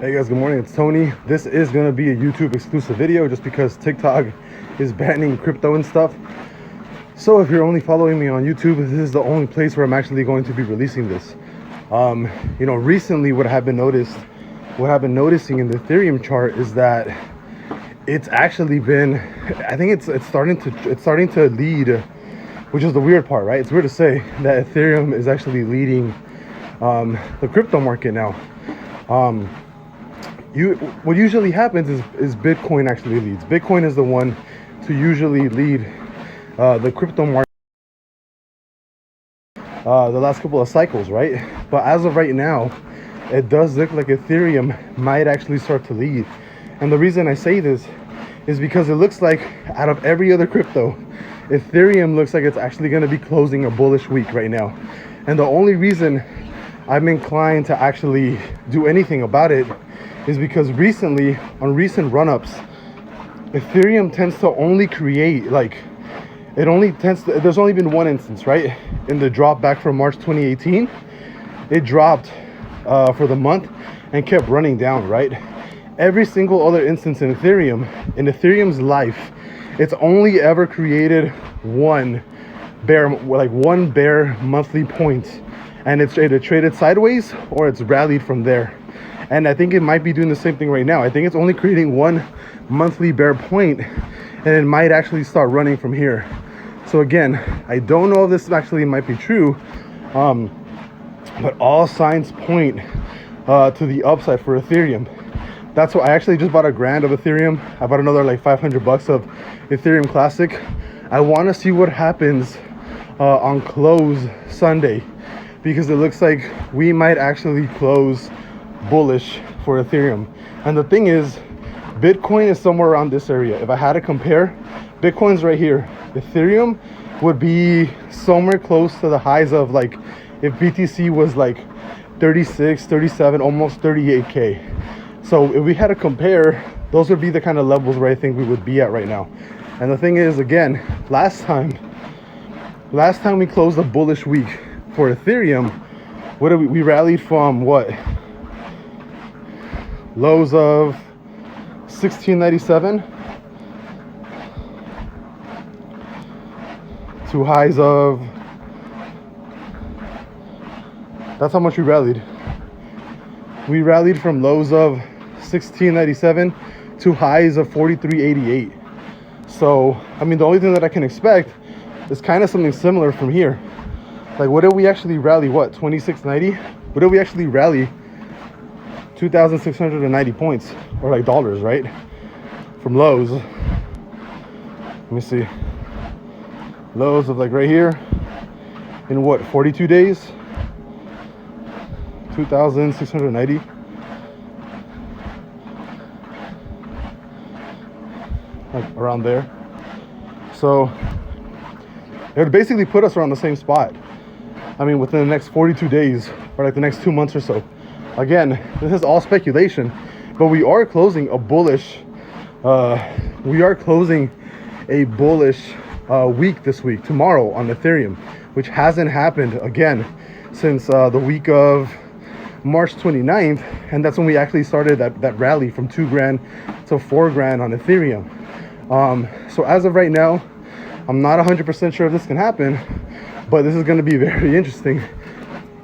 Hey guys, good morning. It's Tony. This is going to be a YouTube exclusive video just because TikTok is banning crypto and stuff. So if you're only following me on YouTube, this is the only place where I'm actually going to be releasing this. Recently what I've been noticing in the Ethereum chart is that it's actually been, I think it's starting to lead, which is the weird part, right? It's weird to say that Ethereum is actually leading the crypto market now. What usually happens is Bitcoin actually leads. Bitcoin is the one to usually lead the crypto market the last couple of cycles, right? But as of right now, it does look like Ethereum might actually start to lead. And the reason I say this is because it looks like out of every other crypto, Ethereum looks like it's actually going to be closing a bullish week right now. And the only reason I'm inclined to actually do anything about it is because recently, on recent run-ups, Ethereum tends to only create, there's only been one instance, right? In the drop back from March 2018, it dropped for the month and kept running down, right? Every single other instance in Ethereum's life, it's only ever created one bear monthly point, and it's either traded sideways or it's rallied from there. And I think it might be doing the same thing right now. I think it's only creating one monthly bear point, and it might actually start running from here. So again, I don't know if this actually might be true, but all signs point to the upside for Ethereum. That's why I actually just bought $1,000 of Ethereum. I bought another like $500 of Ethereum Classic. I want to see what happens on close Sunday, because it looks like we might actually close bullish for Ethereum. And the thing is, Bitcoin is somewhere around this area. If I had to compare, Bitcoin's right here. Ethereum would be somewhere close to the highs of, like, if BTC was like 36, 37, almost 38K. So if we had to compare, those would be the kind of levels where I think we would be at right now. And the thing is, again, last time we closed a bullish week for Ethereum, what did we rallied from? What? Lows of 1697 to highs of, that's how much we rallied. We rallied from lows of 1697 to highs of 4388. So I mean, the only thing that I can expect is kind of something similar from here. Like, what did we actually rally? What, 2690? What did we actually rally? 2,690 points, or like dollars, right? From lows. Let me see. Lows of like right here in what, 42 days? 2,690. Like around there. So it would basically put us around the same spot. I mean, within the next 42 days, or like the next 2 months or so. Again, this is all speculation, but we are closing a bullish week this week, tomorrow on Ethereum, which hasn't happened again since the week of March 29th, and that's when we actually started that rally from $2,000 to $4,000 on Ethereum. So as of right now, I'm not 100% sure if this can happen, but this is going to be very interesting.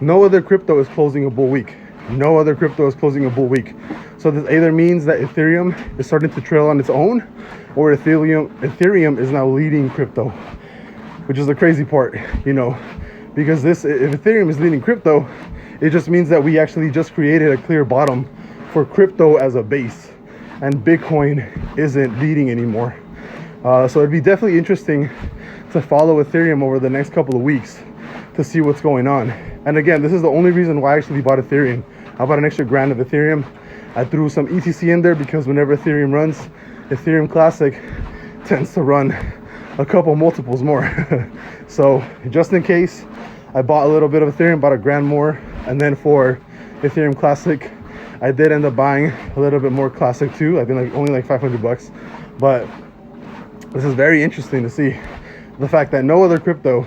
No other crypto is closing a bull week. No other crypto is closing a bull week. So this either means that Ethereum is starting to trail on its own, or Ethereum is now leading crypto, which is the crazy part, because if Ethereum is leading crypto, it just means that we actually just created a clear bottom for crypto as a base, and Bitcoin isn't leading anymore. So it'd be definitely interesting to follow Ethereum over the next couple of weeks to see what's going on. And again, this is the only reason why I actually bought Ethereum. I bought an extra $1,000 of Ethereum. I threw some ETC in there because whenever Ethereum runs, Ethereum Classic tends to run a couple multiples more. So just in case, I bought a little bit of Ethereum, bought $1,000 more. And then for Ethereum Classic, I did end up buying a little bit more Classic too. I think only like $500. But this is very interesting to see the fact that no other crypto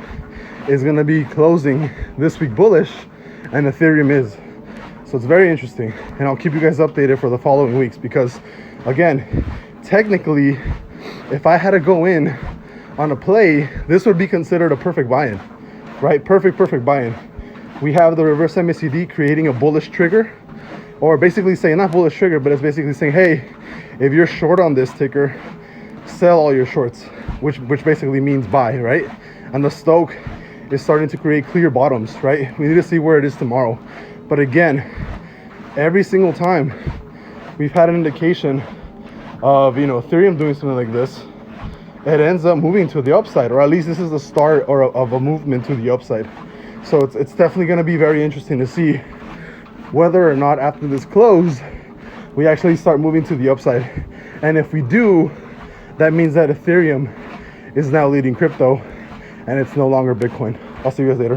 is going to be closing this week bullish, and Ethereum is. So it's very interesting, and I'll keep you guys updated for the following weeks, because again, technically, if I had to go in on a play, this would be considered a perfect buy-in, right? Perfect buy-in. We have the reverse MACD creating a bullish trigger, or basically saying, not bullish trigger, but it's basically saying, hey, if you're short on this ticker, sell all your shorts, which basically means buy, right? And the Stoke is starting to create clear bottoms, right? We need to see where it is tomorrow. But again, every single time we've had an indication of, you know, Ethereum doing something like this, it ends up moving to the upside, or at least this is the start of a movement to the upside. So it's definitely going to be very interesting to see whether or not after this close we actually start moving to the upside. And if we do, that means that Ethereum is now leading crypto and it's no longer Bitcoin. I'll see you guys later.